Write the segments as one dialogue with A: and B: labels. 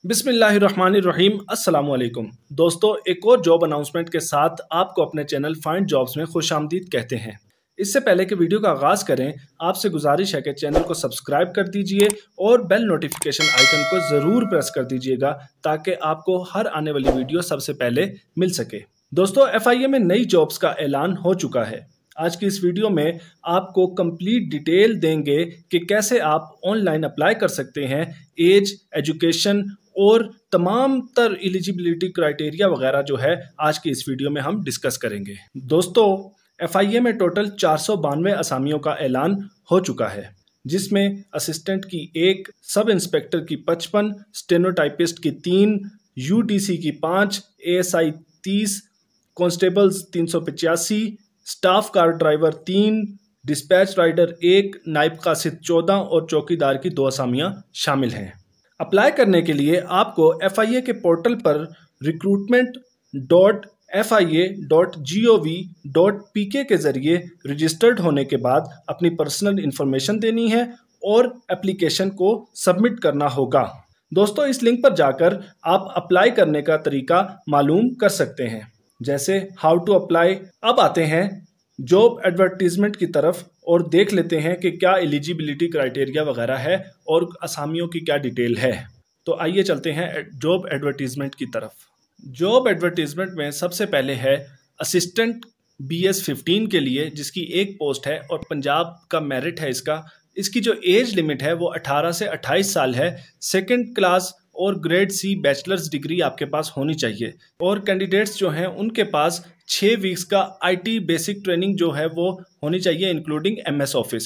A: बिस्मिल्लाहिर्रहमानिर्रहीम अस्सलाम वालेकुम दोस्तों, एक और जॉब अनाउंसमेंट के साथ आपको अपने चैनल फाइंड जॉब्स में खुशामदीद कहते हैं। इससे पहले कि वीडियो का आगाज़ करें, आपसे गुजारिश है कि चैनल को सब्सक्राइब कर दीजिए और बेल नोटिफिकेशन आइकन को ज़रूर प्रेस कर दीजिएगा ताकि आपको हर आने वाली वीडियो सबसे पहले मिल सके। दोस्तों, FIA में नई जॉब्स का ऐलान हो चुका है। आज की इस वीडियो में आपको कंप्लीट डिटेल देंगे कि कैसे आप ऑनलाइन अप्लाई कर सकते हैं, एज, एजुकेशन और तमाम तर एलिजिबिलिटी क्राइटेरिया वगैरह जो है आज की इस वीडियो में हम डिस्कस करेंगे। दोस्तों, FIA में टोटल 492 असामियों का ऐलान हो चुका है, जिसमें असिस्टेंट की 1, सब इंस्पेक्टर की 55, स्टेनोटाइपिस्ट की 3, UDC की 5, ASI 30, constables 385, staff car driver 3, dispatch rider 1, नायब कासिद 14 और चौकीदार की 2 असामियां शामिल हैं। अप्लाई करने के लिए आपको FIA के पोर्टल पर recruitment.fia.gov.pk के ज़रिए रजिस्टर्ड होने के बाद अपनी पर्सनल इन्फॉर्मेशन देनी है और एप्लीकेशन को सबमिट करना होगा। दोस्तों, इस लिंक पर जाकर आप अप्लाई करने का तरीका मालूम कर सकते हैं, जैसे हाउ टू अप्लाई। अब आते हैं जॉब एडवर्टीजमेंट की तरफ और देख लेते हैं कि क्या एलिजिबिलिटी क्राइटेरिया वगैरह है और असामियों की क्या डिटेल है। तो आइए चलते हैं जॉब एडवर्टीजमेंट की तरफ। जॉब एडवर्टीजमेंट में सबसे पहले है असिस्टेंट BS 15 के लिए, जिसकी 1 पोस्ट है और पंजाब का मेरिट है इसकी जो एज लिमिट है वो 18 से 28 साल है। सेकंड क्लास और ग्रेड C बैचलर्स डिग्री आपके पास होनी चाहिए और कैंडिडेट्स जो हैं उनके पास 6 वीक्स का IT बेसिक ट्रेनिंग जो है वो होनी चाहिए, इंक्लूडिंग MS ऑफिस।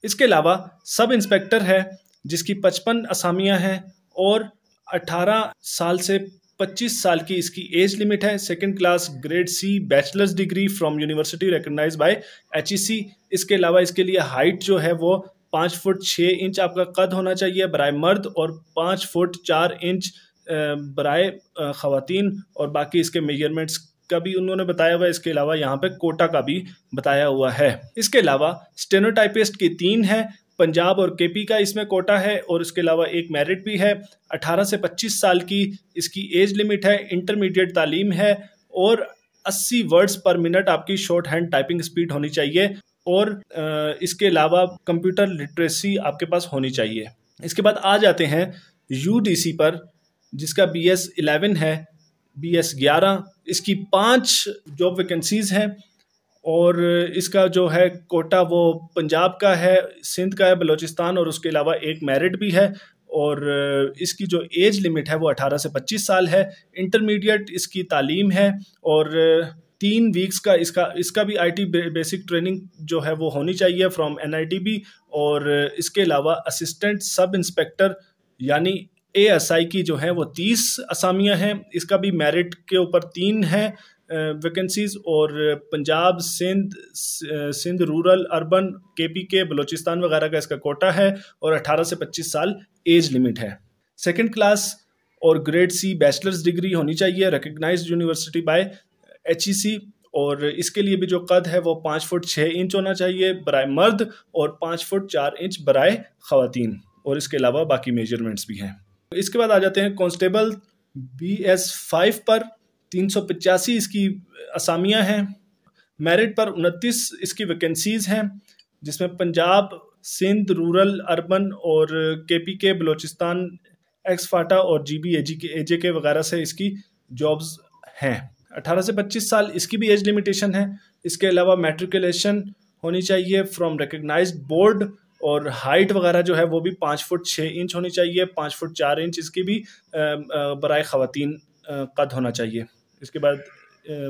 A: इसके अलावा सब इंस्पेक्टर है, जिसकी 55 असामियां हैं और 18 साल से 25 साल की इसकी एज लिमिट है। Second class grade C bachelors degree from university recognised by HEC। इसके अलावा इसके लिए हाइट जो है वो 5 फुट 6 इंच आपका कद होना चाहिए बराए मर्द और 5 फुट 4 इंच बराए ख़वातीन, और बाकी इसके मेजरमेंट्स का भी उन्होंने बताया हुआ है। इसके अलावा यहाँ पे कोटा का भी बताया हुआ है। इसके अलावा स्टेनोटाइपिस्ट की 3 है, पंजाब और KP का इसमें कोटा है और इसके अलावा एक मेरिट भी है। 18 से 25 साल की इसकी एज लिमिट है, इंटरमीडिएट तालीम है और 80 वर्ड्स पर मिनट आपकी शॉर्ट हैंड टाइपिंग स्पीड होनी चाहिए और इसके अलावा कंप्यूटर लिटरेसी आपके पास होनी चाहिए। इसके बाद आ जाते हैं UDC पर, जिसका BS 11 है, BS 11, इसकी 5 जॉब वैकेंसीज हैं और इसका जो है कोटा वो पंजाब का है, सिंध का है, बलूचिस्तान और उसके अलावा एक मेरिट भी है और इसकी जो एज लिमिट है वो 18 से 25 साल है। इंटरमीडिएट इसकी तालीम है और 3 वीक्स का इसका भी IT बेसिक ट्रेनिंग जो है वो होनी चाहिए फ्रॉम NITB। और इसके अलावा असिस्टेंट सब इंस्पेक्टर यानी ASI की जो है वो 30 असामियां हैं। इसका भी मेरिट के ऊपर 3 है वैकेंसीज और Punjab, Sindh rural, urban, KPK, Balochistan वगैरह का इसका कोटा है और 18 से 25 साल एज लिमिट है। सेकंड क्लास और ग्रेड C बैचलर्स डिग्री होनी चाहिए, रिकग्नाइज्ड यूनिवर्सिटी बाय HEC, और इसके लिए भी जो कद है वो 5 फुट 6 इंच होना चाहिए बराए मर्द और 5 फुट 4 इंच बराए ख़वातीन, और इसके अलावा बाकी मेजरमेंट्स भी हैं। इसके बाद आ जाते हैं कांस्टेबल BS 5 पर 385 इसकी असामियां हैं। मेरिट पर 29 इसकी वैकेंसीज हैं, जिसमें पंजाब, सिंध, रूरल, अर्बन और KPK, बलूचिस्तान, एक्सफाटा और GB, AJK वगैरह से इसकी जॉब्स हैं। 18 से 25 साल इसकी भी एज लिमिटेशन है। इसके अलावा मैट्रिकुलेशन होनी चाहिए फ्रॉम रिकग्नाइज्ड बोर्ड और हाइट वगैरह जो है वो भी 5 फुट 6 इंच होनी चाहिए, 5 फुट 4 इंच इसकी भी बराए ख़वातीन कद होना चाहिए। इसके बाद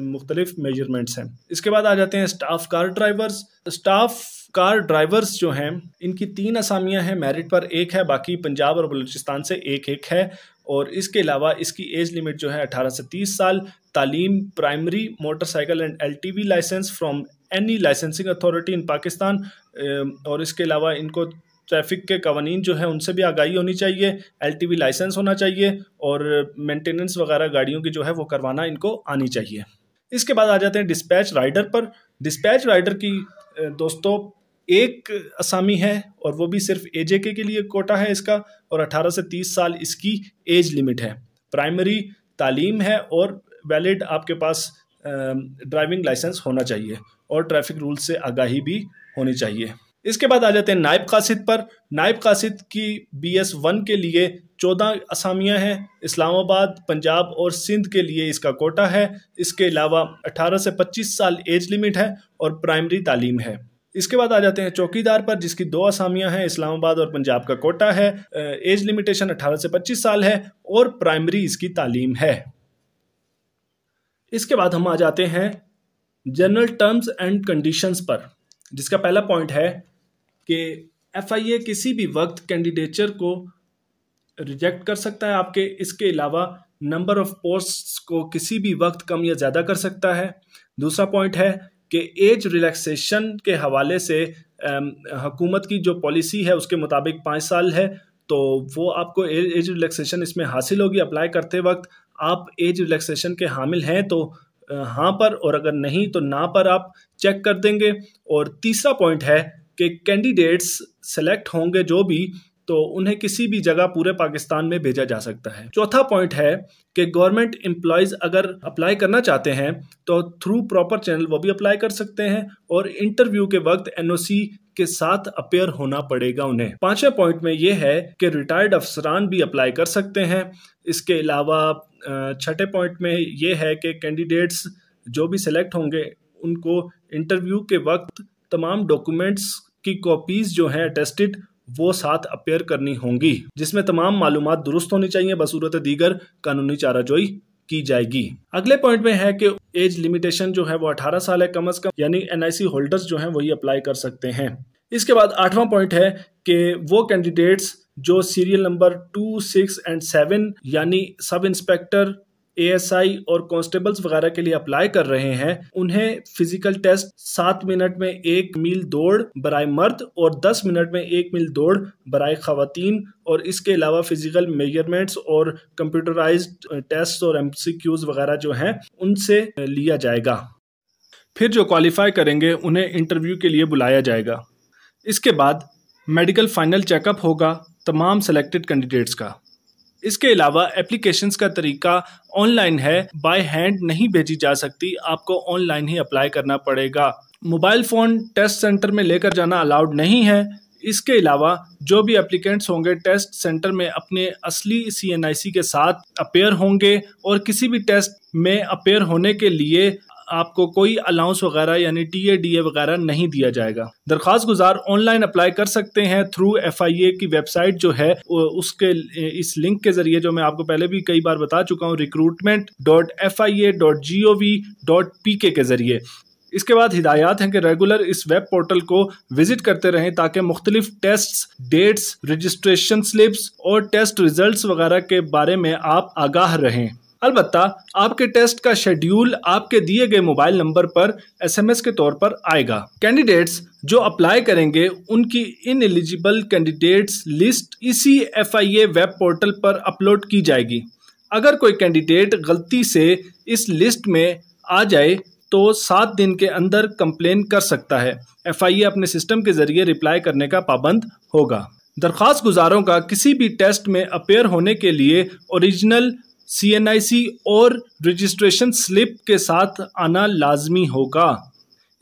A: मुख्तलिफ मेजरमेंट्स हैं। इसके बाद आ जाते हैं staff car drivers. Staff car drivers जो हैं इनकी 3 असामियां हैं, मेरिट पर 1 है, बाकी पंजाब और बलूचिस्तान से 1 है और इसके अलावा इसकी एज लिमिट जो है 18 से 30 साल, तालीम primary motorcycle and LTV licence from any licensing authority in Pakistan, और इसके अलावा इनको ट्रैफिक के कवानीन जो है उनसे भी आगाही होनी चाहिए, LTV लाइसेंस होना चाहिए और मेंटेनेंस वगैरह गाड़ियों की जो है वो करवाना इनको आनी चाहिए। इसके बाद आ जाते हैं डिस्पैच राइडर पर। डिस्पैच राइडर की दोस्तों एक असामी है और वो भी सिर्फ एजेके के लिए कोटा है इसका, और 18 से 30 साल इसकी एज लिमिट है। प्राइमरी तालीम है और वैलिड आपके पास ड्राइविंग लाइसेंस होना चाहिए और ट्रैफिक रूल से आगाही भी होनी चाहिए। इसके बाद आ जाते हैं नायब कासिद पर। नायब कासिद की BS1 के लिए 14 असामियाँ हैं। इस्लामाबाद, पंजाब और सिंध के लिए इसका कोटा है। इसके अलावा 18 से 25 साल एज लिमिट है और प्राइमरी तालीम है। इसके बाद आ जाते हैं चौकीदार पर, जिसकी 2 असामियाँ हैं। इस्लामाबाद और पंजाब का कोटा है। एज लिमिटेशन 18 से 25 साल है और प्राइमरी इसकी तालीम है। इसके बाद हम आ जाते हैं जनरल टर्म्स एंड कंडीशंस पर, जिसका पहला पॉइंट है कि FIA किसी भी वक्त कैंडिडेचर को रिजेक्ट कर सकता है आपके। इसके अलावा नंबर ऑफ पोस्ट्स को किसी भी वक्त कम या ज़्यादा कर सकता है। दूसरा पॉइंट है कि एज रिलैक्सेशन के हवाले से हुकूमत की जो पॉलिसी है उसके मुताबिक 5 साल है, तो वो आपको एज रिलैक्सेशन इसमें हासिल होगी। अप्लाई करते वक्त आप एज रिलैक्सेशन के हामिल हैं तो हाँ पर, और अगर नहीं तो ना पर आप चेक कर देंगे। और तीसरा पॉइंट है कि कैंडिडेट्स सेलेक्ट होंगे जो भी, तो उन्हें किसी भी जगह पूरे पाकिस्तान में भेजा जा सकता है। चौथा पॉइंट है कि गवर्नमेंट एम्प्लॉयज़ अगर अप्लाई करना चाहते हैं तो थ्रू प्रॉपर चैनल वो भी अप्लाई कर सकते हैं, और इंटरव्यू के वक्त NOC के साथ अपेयर होना पड़ेगा उन्हें। पांचवें पॉइंट में ये है कि रिटायर्ड अफसरान भी अप्लाई कर सकते हैं। इसके अलावा छठे पॉइंट में ये है कि कैंडिडेट्स जो भी सिलेक्ट होंगे उनको इंटरव्यू के वक्त तमाम डॉक्यूमेंट्स की कॉपीज़ जो हैं अटेस्टेड वो साथ अपेयर करनी होंगी, जिसमें तमाम मालूमात दुरुस्त होनी चाहिए। बसूरत दीगर कानूनी चाराजोई की जाएगी। अगले पॉइंट में है कि एज लिमिटेशन जो है वो 18 साल है कम अज कम, यानी NIC होल्डर्स जो हैं वही अप्लाई कर सकते हैं। इसके बाद 8वां पॉइंट है कि वो कैंडिडेट्स जो सीरियल नंबर 2, 6 एंड 7 यानी सब इंस्पेक्टर, ASI और कांस्टेबल्स वगैरह के लिए अप्लाई कर रहे हैं, उन्हें फिजिकल टेस्ट 7 मिनट में 1 मील दौड़ बराए मर्द और 10 मिनट में 1 मील दौड़ बराए खवातीन, और इसके अलावा फिजिकल मेजरमेंट्स और कंप्यूटराइज्ड टेस्ट और MCQs वगैरह जो हैं उनसे लिया जाएगा। फिर जो क्वालिफाई करेंगे उन्हें इंटरव्यू के लिए बुलाया जाएगा। इसके बाद मेडिकल फाइनल चेकअप होगा तमाम सेलेक्टेड कैंडिडेट्स का। इसके अलावा एप्लीकेशंस का तरीका ऑनलाइन है, बाय हैंड नहीं भेजी जा सकती, आपको ऑनलाइन ही अप्लाई करना पड़ेगा। मोबाइल फ़ोन टेस्ट सेंटर में लेकर जाना अलाउड नहीं है। इसके अलावा जो भी एप्लीकेंट्स होंगे टेस्ट सेंटर में अपने असली CNIC के साथ अपेयर होंगे, और किसी भी टेस्ट में अपेयर होने के लिए आपको कोई अलाउंस वगैरह यानी TA वगैरह नहीं दिया जाएगा। दरख्वास्त गुजार ऑनलाइन अप्लाई कर सकते हैं थ्रू FIA की वेबसाइट जो है उसके इस लिंक के जरिए, जो मैं आपको पहले भी कई बार बता चुका हूँ, recruitment.fia.gov.pk के जरिए। इसके बाद हिदायत हैं कि रेगुलर इस वेब पोर्टल को विजिट करते रहें ताकि मुख्तलिफ टेस्ट, डेट्स, रजिस्ट्रेशन स्लिप्स और टेस्ट रिजल्ट्स वगैरह के बारे में आप आगाह रहें। अलबत्ता आपके टेस्ट का शेड्यूल आपके दिए गए मोबाइल नंबर पर SMS के तौर पर आएगा। कैंडिडेट्स जो अप्लाई करेंगे उनकी इनएलिजिबल कैंडिडेट्स लिस्ट इसी FIA वेब पोर्टल पर अपलोड की जाएगी। अगर कोई कैंडिडेट गलती से इस लिस्ट में आ जाए तो 7 दिन के अंदर कंप्लेन कर सकता है। FIA अपने सिस्टम के जरिए रिप्लाई करने का पाबंद होगा। दरख्वास्त गुजारों का किसी भी टेस्ट में अपेयर होने के लिए ओरिजिनल CNIC और रजिस्ट्रेशन स्लिप के साथ आना लाजमी होगा।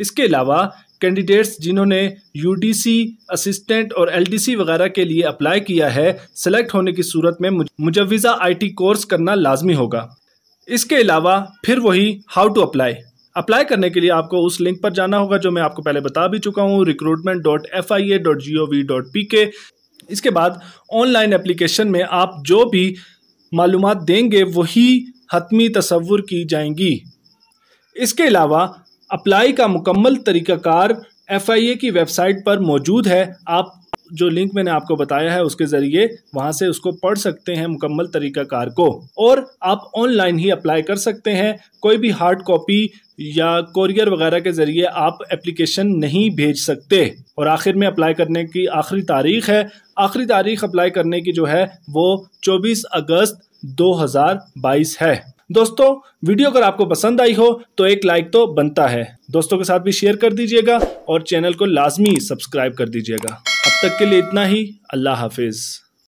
A: इसके अलावा कैंडिडेट्स जिन्होंने UDC, असिस्टेंट और LDC वगैरह के लिए अप्लाई किया है, सेलेक्ट होने की सूरत में मुजव्विज़ा IT कोर्स करना लाजमी होगा। इसके अलावा फिर वही हाउ टू अप्लाई करने के लिए आपको उस लिंक पर जाना होगा जो मैं आपको पहले बता भी चुका हूँ, recruitment.fia.gov.pk। इसके बाद ऑनलाइन एप्लीकेशन में आप जो भी मालूमात देंगे वही हतमी तसव्वुर की जाएंगी। इसके अलावा अप्लाई का मुकम्मल तरीक़ाकार FIA की वेबसाइट पर मौजूद है। आप जो लिंक मैंने आपको बताया है उसके ज़रिए वहाँ से उसको पढ़ सकते हैं मुकम्मल तरीक़ाकार को, और आप ऑनलाइन ही अप्लाई कर सकते हैं। कोई भी हार्ड कॉपी या कोरियर वगैरह के ज़रिए आप एप्लीकेशन नहीं भेज सकते। और आखिर में अप्लाई करने की आखिरी तारीख़ है, आखिरी तारीख़ अप्लाई करने की जो है वो 24 अगस्त 2022 है। दोस्तों वीडियो अगर आपको पसंद आई हो तो एक लाइक तो बनता है, दोस्तों के साथ भी शेयर कर दीजिएगा और चैनल को लाजमी सब्सक्राइब कर दीजिएगा। अब तक के लिए इतना ही। अल्लाह हाफिज।